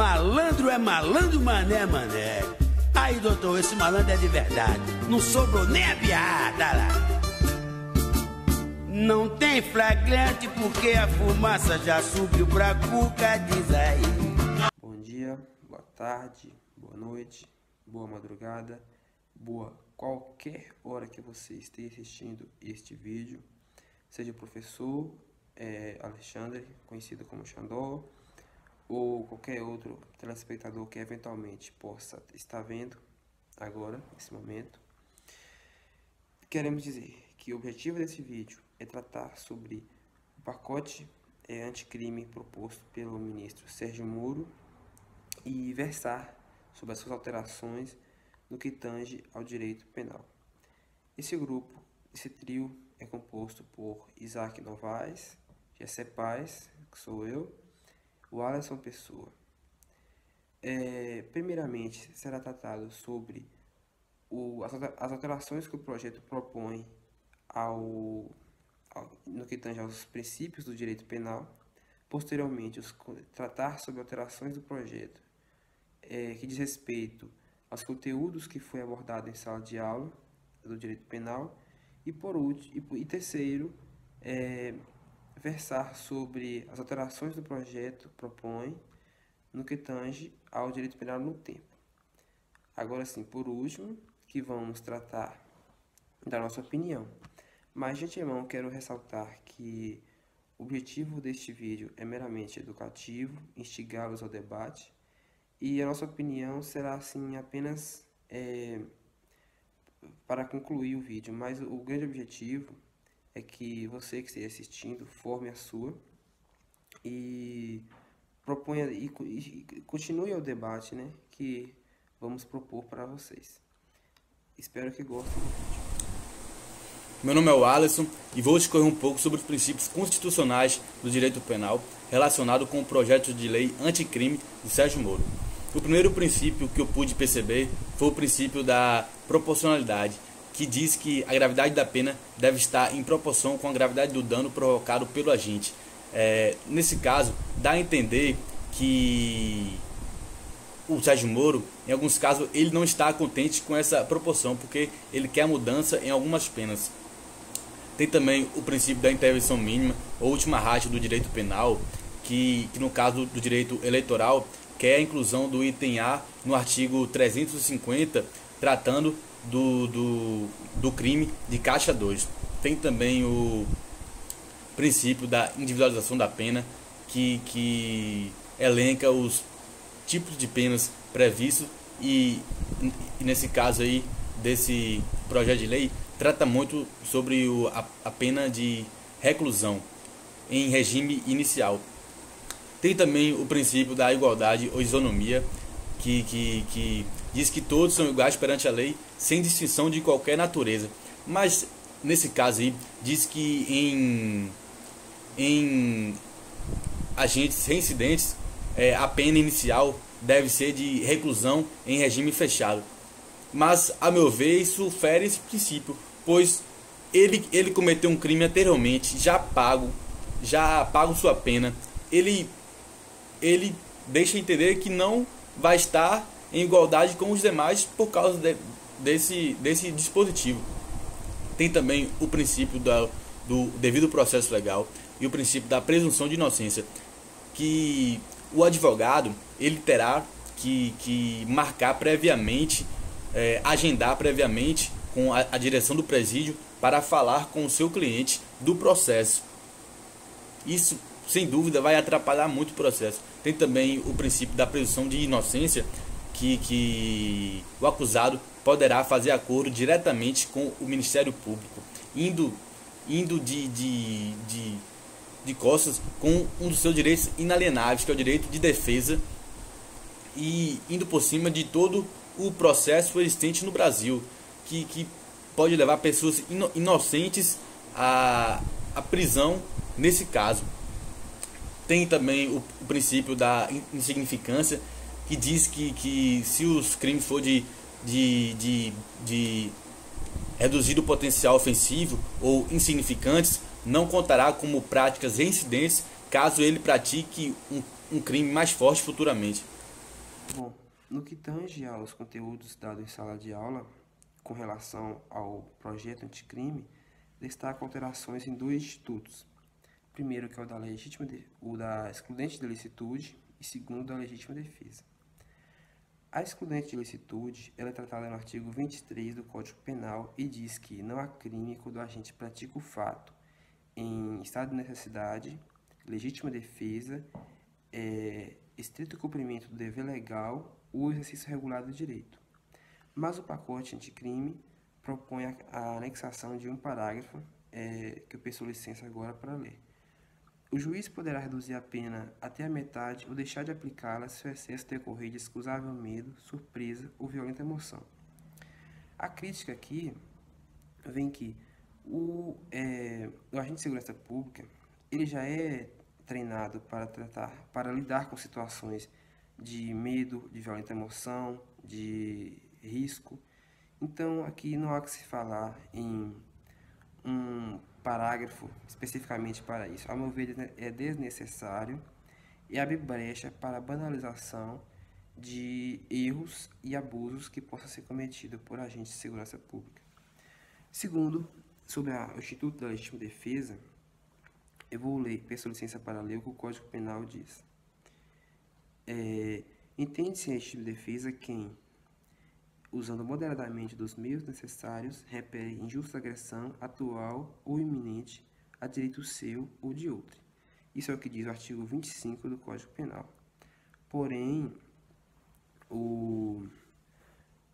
Malandro é malandro, mané é mané. Aí, doutor, esse malandro é de verdade. Não sobrou nem a piada lá. Não tem flagrante porque a fumaça já subiu pra cuca, diz aí. Bom dia, boa tarde, boa noite, boa madrugada, boa qualquer hora que você esteja assistindo este vídeo. Seja o professor Alexandre, conhecido como Xandó, ou qualquer outro telespectador que eventualmente possa estar vendo agora, nesse momento. Queremos dizer que o objetivo desse vídeo é tratar sobre o pacote anticrime proposto pelo ministro Sérgio Moro e versar sobre as suas alterações no que tange ao direito penal. Esse grupo, esse trio, é composto por Isaac Novaes, Gessé Paz, que sou eu, o Alisson Pessoa. Primeiramente, será tratado sobre as alterações que o projeto propõe no que tange aos princípios do direito penal. Posteriormente, tratar sobre alterações do projeto que diz respeito aos conteúdos que foi abordado em sala de aula do direito penal. E terceiro, versar sobre as alterações do projeto propõe no que tange ao direito penal no tempo. Agora sim, por último, que vamos tratar da nossa opinião. Mas de antemão quero ressaltar que o objetivo deste vídeo é meramente educativo, instigá-los ao debate, e a nossa opinião será assim apenas para concluir o vídeo, mas o grande objetivo é que você que esteja assistindo forme a sua e proponha e continue o debate, né, que vamos propor para vocês. Espero que gostem do vídeo. Meu nome é o Alisson e vou discorrer um pouco sobre os princípios constitucionais do direito penal relacionado com o projeto de lei anticrime de Sérgio Moro. O primeiro princípio que eu pude perceber foi o princípio da proporcionalidade, que diz que a gravidade da pena deve estar em proporção com a gravidade do dano provocado pelo agente. Nesse caso, dá a entender que o Sérgio Moro, em alguns casos, ele não está contente com essa proporção, porque ele quer mudança em algumas penas. Tem também o princípio da intervenção mínima, ou última ratio do direito penal, que no caso do direito eleitoral, quer a inclusão do item A no artigo 350, tratando do crime de caixa 2. Tem também o princípio da individualização da pena, que elenca os tipos de penas previstos e nesse caso aí desse projeto de lei trata muito sobre a pena de reclusão em regime inicial. Tem também o princípio da igualdade ou isonomia, que diz que todos são iguais perante a lei, sem distinção de qualquer natureza. Mas, nesse caso aí, diz que em agentes reincidentes, a pena inicial deve ser de reclusão em regime fechado. Mas, a meu ver, isso fere esse princípio, pois ele cometeu um crime anteriormente, já pago sua pena. Ele deixa entender que não vai estar em igualdade com os demais por causa desse dispositivo. Tem também o princípio do devido processo legal e o princípio da presunção de inocência, que o advogado ele terá que marcar previamente, agendar previamente com a direção do presídio para falar com o seu cliente do processo. Isso, sem dúvida, vai atrapalhar muito o processo. Tem também o princípio da presunção de inocência, que o acusado poderá fazer acordo diretamente com o Ministério Público, indo de costas com um dos seus direitos inalienáveis, que é o direito de defesa, e indo por cima de todo o processo existente no Brasil, que pode levar pessoas inocentes à prisão nesse caso. Tem também o princípio da insignificância, que diz que se os crimes for de reduzido potencial ofensivo ou insignificantes, não contará como práticas reincidentes caso ele pratique um crime mais forte futuramente. Bom, no que tange aos conteúdos dados em sala de aula, com relação ao projeto anticrime, destaco alterações em dois institutos. Primeiro, que é o da excludente de licitude, e segundo, da legítima defesa. A excludente de licitude, ela é tratada no artigo 23 do Código Penal e diz que não há crime quando o agente pratica o fato em estado de necessidade, legítima defesa, estrito cumprimento do dever legal ou exercício regular do direito. Mas o pacote anticrime propõe a anexação de um parágrafo que eu peço licença agora para ler. O juiz poderá reduzir a pena até a metade ou deixar de aplicá-la se o excesso decorrer de excusável medo, surpresa ou violenta emoção. A crítica aqui vem que o agente de segurança pública ele já é treinado para lidar com situações de medo, de violenta emoção, de risco. Então, aqui não há que se falar em um parágrafo especificamente para isso. Ao meu ver, é desnecessário e abre brecha para a banalização de erros e abusos que possam ser cometidos por agentes de segurança pública. Segundo, sobre o Instituto da Legítima Defesa, eu vou ler, peço licença para ler o que o Código Penal diz. Entende-se em legítima defesa quem, usando moderadamente dos meios necessários, repele injusta agressão atual ou iminente a direito seu ou de outro. Isso é o que diz o artigo 25 do Código Penal. Porém, o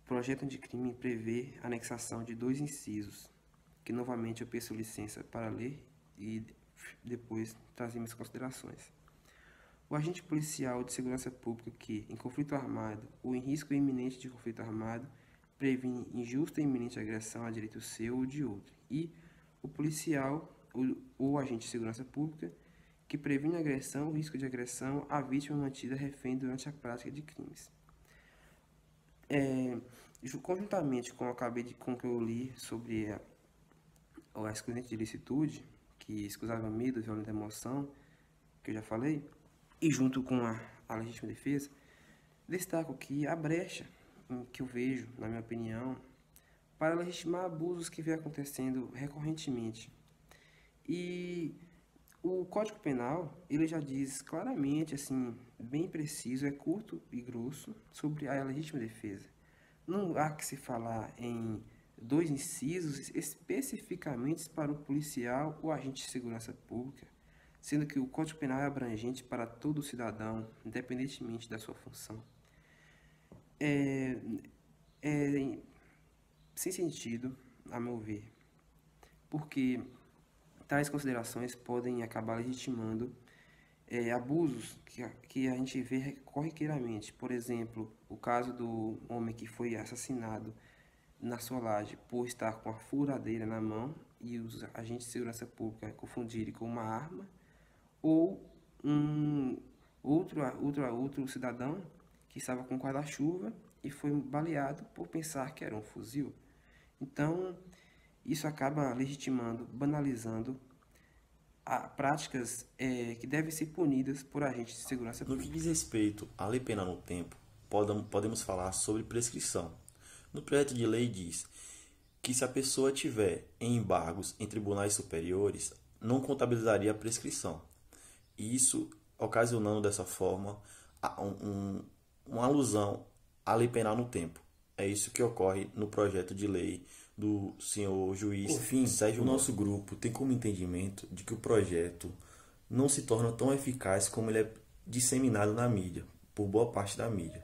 projeto anticrime prevê a anexação de dois incisos, que novamente eu peço licença para ler e depois trazer minhas considerações. O agente policial de segurança pública que, em conflito armado ou em risco iminente de conflito armado, previne injusta e iminente agressão a direito seu ou de outro. E o policial ou agente de segurança pública que previne agressão ou risco de agressão à vítima mantida refém durante a prática de crimes. Conjuntamente com o que eu li sobre a excludente de licitude, que excusava medo, violenta emoção, que eu já falei, e junto com a legítima defesa, destaco que a brecha que eu vejo, na minha opinião, para legitimar abusos que vem acontecendo recorrentemente. E o Código Penal, ele já diz claramente, assim, bem preciso, é curto e grosso, sobre a legítima defesa. Não há que se falar em dois incisos especificamente para o policial ou agente de segurança pública, sendo que o Código Penal é abrangente para todo cidadão, independentemente da sua função. Sem sentido, a meu ver, porque tais considerações podem acabar legitimando abusos que a gente vê corriqueiramente. Por exemplo, o caso do homem que foi assassinado na sua laje por estar com a furadeira na mão e os agentes de segurança pública confundirem com uma arma, ou outro cidadão que estava com guarda-chuva e foi baleado por pensar que era um fuzil. Então, isso acaba legitimando, banalizando práticas que devem ser punidas por agentes de segurança No pública. que diz respeito à lei penal no tempo, podemos falar sobre prescrição. No projeto de lei diz que se a pessoa tiver em embargos em tribunais superiores, não contabilizaria a prescrição. E isso ocasionando dessa forma uma alusão à lei penal no tempo. É isso que ocorre no projeto de lei do senhor juiz. Por fim, Sérgio o Moro. nosso grupo tem como entendimento de que o projeto não se torna tão eficaz como ele é disseminado na mídia, por boa parte da mídia.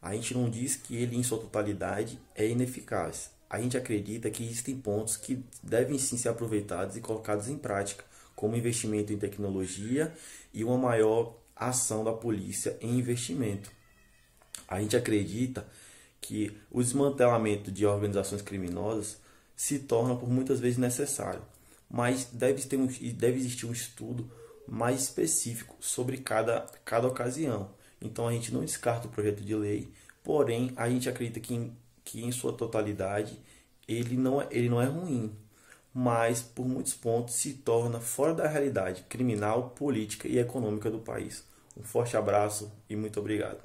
A gente não diz que ele em sua totalidade é ineficaz. A gente acredita que existem pontos que devem sim ser aproveitados e colocados em prática, como investimento em tecnologia e uma maior ação da polícia em investimento. A gente acredita que o desmantelamento de organizações criminosas se torna por muitas vezes necessário, mas deve existir um estudo mais específico sobre cada ocasião. Então a gente não descarta o projeto de lei, porém a gente acredita que em sua totalidade ele não é ruim, mas por muitos pontos se torna fora da realidade criminal, política e econômica do país. Um forte abraço e muito obrigado.